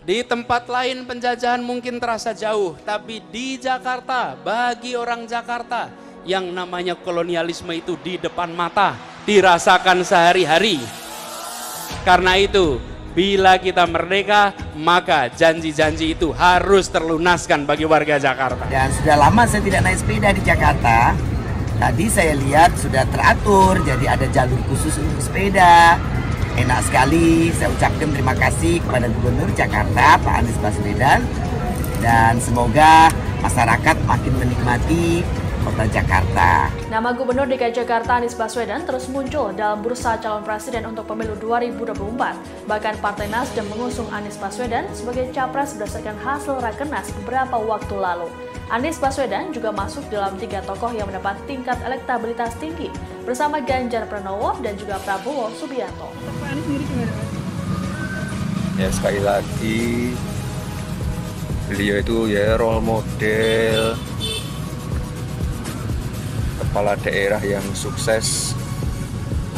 Di tempat lain penjajahan mungkin terasa jauh, tapi di Jakarta, bagi orang Jakarta, yang namanya kolonialisme itu di depan mata, dirasakan sehari-hari. Karena itu, bila kita merdeka, maka janji-janji itu harus terlunaskan bagi warga Jakarta. Dan sudah lama saya tidak naik sepeda di Jakarta. Tadi saya lihat sudah teratur, jadi ada jalur khusus untuk sepeda. Enak sekali, saya ucapkan terima kasih kepada Gubernur Jakarta, Pak Anies Baswedan. Dan semoga masyarakat makin menikmati Kota Jakarta. Nama Gubernur DKI Jakarta Anies Baswedan terus muncul dalam bursa calon presiden untuk pemilu 2024. Bahkan Partai Nasdem mengusung Anies Baswedan sebagai capres berdasarkan hasil rakernas beberapa waktu lalu. Anies Baswedan juga masuk dalam 3 tokoh yang mendapat tingkat elektabilitas tinggi bersama Ganjar Pranowo dan juga Prabowo Subianto. Pak Anies sendiri gimana? Ya sekali lagi beliau itu ya role model kepala daerah yang sukses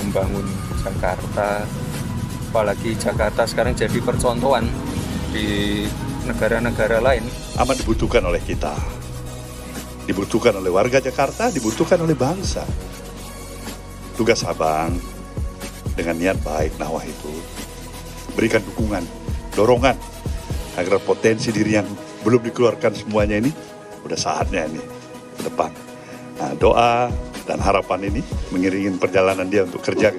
membangun Jakarta. Apalagi Jakarta sekarang jadi percontohan di negara-negara lain. Amat dibutuhkan oleh kita, dibutuhkan oleh warga Jakarta, dibutuhkan oleh bangsa. Tugas abang dengan niat baik Nawah itu berikan dukungan, dorongan agar potensi diri yang belum dikeluarkan semuanya ini udah saatnya ini ke depan. Nah, doa dan harapan ini mengiringi perjalanan dia untuk kerja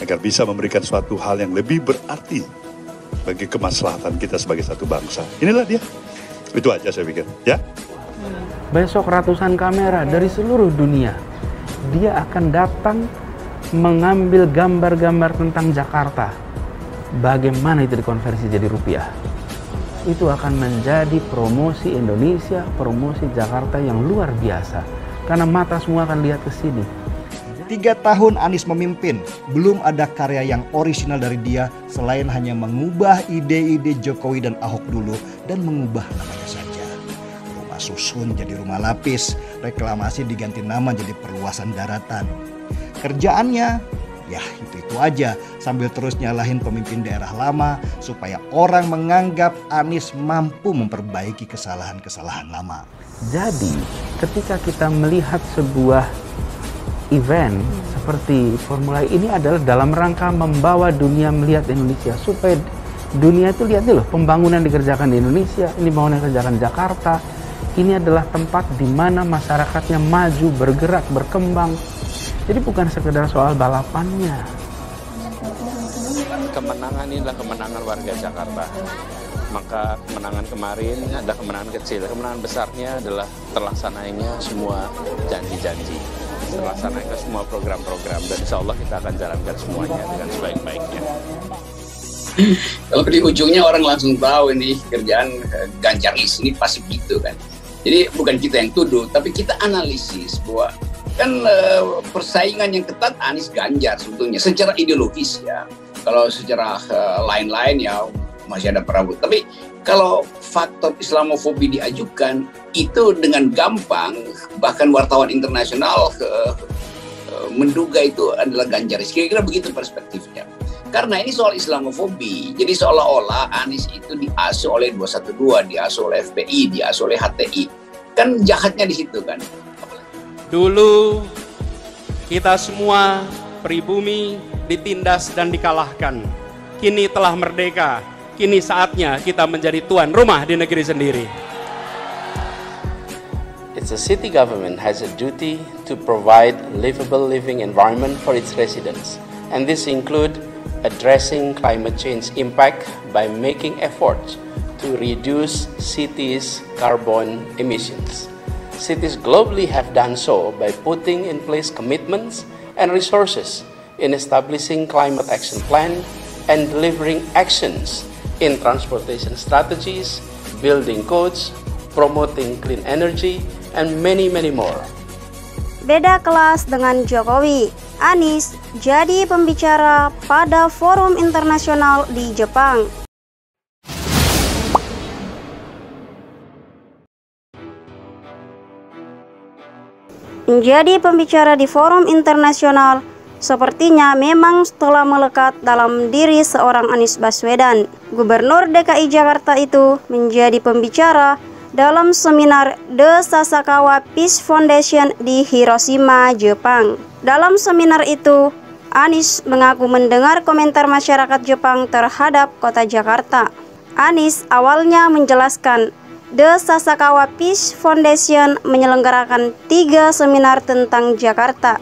agar bisa memberikan suatu hal yang lebih berarti bagi kemaslahatan kita sebagai satu bangsa. Inilah dia. Itu aja saya pikir, ya. Besok ratusan kamera dari seluruh dunia, dia akan datang mengambil gambar-gambar tentang Jakarta. Bagaimana itu dikonversi jadi rupiah? Itu akan menjadi promosi Indonesia, promosi Jakarta yang luar biasa. Karena mata semua akan lihat ke sini. 3 tahun Anies memimpin, belum ada karya yang orisinal dari dia selain hanya mengubah ide-ide Jokowi dan Ahok dulu dan mengubah namanya saja. Rumah susun jadi rumah lapis, reklamasi diganti nama jadi perluasan daratan. Kerjaannya ya itu aja, sambil terus nyalahin pemimpin daerah lama supaya orang menganggap Anies mampu memperbaiki kesalahan-kesalahan lama. Jadi ketika kita melihat sebuah event seperti Formula E ini adalah dalam rangka membawa dunia melihat Indonesia, supaya dunia itu lihat loh pembangunan dikerjakan di Indonesia, ini pembangunan dikerjakan Jakarta. Ini adalah tempat di mana masyarakatnya maju, bergerak, berkembang. Jadi bukan sekedar soal balapannya. Kemenangan ini adalah kemenangan warga Jakarta. Maka kemenangan kemarin adalah kemenangan kecil. Kemenangan besarnya adalah terlaksananya semua janji-janji. Terlaksananya semua program-program. Dan insya Allah kita akan jalankan semuanya dengan sebaik-baiknya. Kalau di ujungnya orang langsung tahu ini kerjaan Ganjaris ini pasti begitu kan. Jadi bukan kita yang tuduh, tapi kita analisis bahwa kan persaingan yang ketat Anies Ganjar sebetulnya secara ideologis ya. Kalau secara lain-lain ya masih ada Prabowo. Tapi kalau faktor Islamofobi diajukan itu dengan gampang, bahkan wartawan internasional menduga itu adalah Ganjaris. Kira-kira begitu perspektifnya. Karena ini soal Islamofobi. Jadi seolah-olah Anies itu diasuh oleh 212, diasuh oleh FPI, diasuh oleh HTI. Kan jahatnya di situ kan. Dulu kita semua pribumi ditindas dan dikalahkan. Kini telah merdeka. Kini saatnya kita menjadi tuan rumah di negeri sendiri. It's a city government has a duty to provide livable living environment for its residents. And this include addressing climate change impact by making efforts to reduce cities' carbon emissions. Cities globally have done so by putting in place commitments and resources in establishing climate action plan and delivering actions in transportation strategies, building codes, promoting clean energy, and many more. Beda kelas dengan Jokowi, Anies jadi pembicara pada forum internasional di Jepang. Menjadi pembicara di forum internasional sepertinya memang telah melekat dalam diri seorang Anies Baswedan. Gubernur DKI Jakarta itu menjadi pembicara dalam seminar The Sasakawa Peace Foundation di Hiroshima, Jepang. Dalam seminar itu, Anies mengaku mendengar komentar masyarakat Jepang terhadap kota Jakarta. Anies awalnya menjelaskan The Sasakawa Peace Foundation menyelenggarakan 3 seminar tentang Jakarta,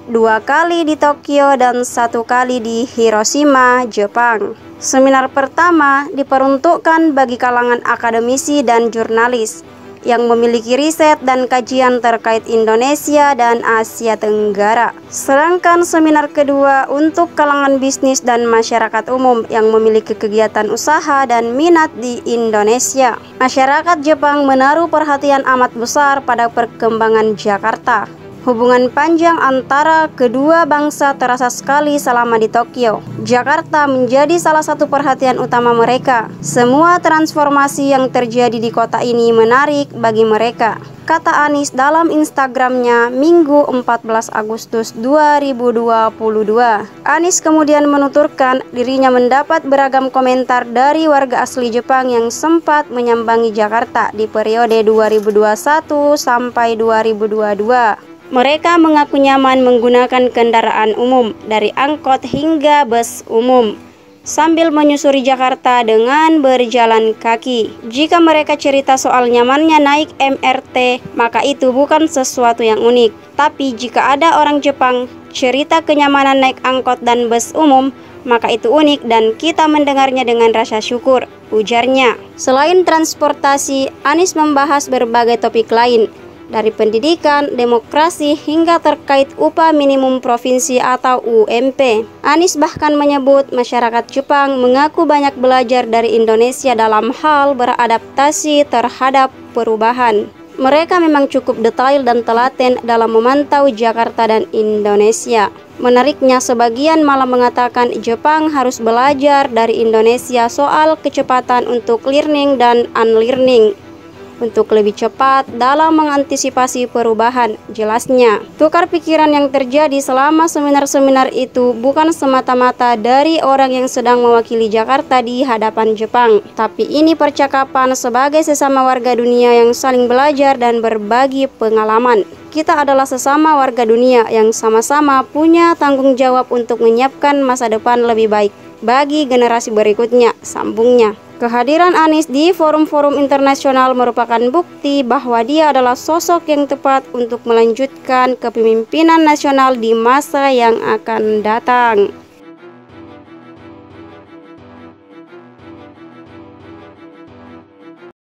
2 kali di Tokyo dan 1 kali di Hiroshima, Jepang. Seminar pertama diperuntukkan bagi kalangan akademisi dan jurnalis yang memiliki riset dan kajian terkait Indonesia dan Asia Tenggara. Sedangkan seminar kedua untuk kalangan bisnis dan masyarakat umum yang memiliki kegiatan usaha dan minat di Indonesia. Masyarakat Jepang menaruh perhatian amat besar pada perkembangan Jakarta. Hubungan panjang antara kedua bangsa terasa sekali selama di Tokyo. Jakarta menjadi salah satu perhatian utama mereka. Semua transformasi yang terjadi di kota ini menarik bagi mereka, kata Anies dalam Instagramnya Minggu 14 Agustus 2022. Anies kemudian menuturkan dirinya mendapat beragam komentar dari warga asli Jepang yang sempat menyambangi Jakarta di periode 2021 sampai 2022. Mereka mengaku nyaman menggunakan kendaraan umum, dari angkot hingga bus umum, sambil menyusuri Jakarta dengan berjalan kaki. Jika mereka cerita soal nyamannya naik MRT, maka itu bukan sesuatu yang unik. Tapi jika ada orang Jepang cerita kenyamanan naik angkot dan bus umum, maka itu unik dan kita mendengarnya dengan rasa syukur, ujarnya. Selain transportasi, Anies membahas berbagai topik lain, dari pendidikan, demokrasi, hingga terkait upah minimum provinsi atau UMP. Anies bahkan menyebut masyarakat Jepang mengaku banyak belajar dari Indonesia dalam hal beradaptasi terhadap perubahan. Mereka memang cukup detail dan telaten dalam memantau Jakarta dan Indonesia. Menariknya, sebagian malah mengatakan Jepang harus belajar dari Indonesia soal kecepatan untuk learning dan unlearning, untuk lebih cepat dalam mengantisipasi perubahan. Jelasnya, tukar pikiran yang terjadi selama seminar-seminar itu bukan semata-mata dari orang yang sedang mewakili Jakarta di hadapan Jepang, tapi ini percakapan sebagai sesama warga dunia yang saling belajar dan berbagi pengalaman. Kita adalah sesama warga dunia yang sama-sama punya tanggung jawab untuk menyiapkan masa depan lebih baik bagi generasi berikutnya, sambungnya. Kehadiran Anies di forum-forum internasional merupakan bukti bahwa dia adalah sosok yang tepat untuk melanjutkan kepemimpinan nasional di masa yang akan datang.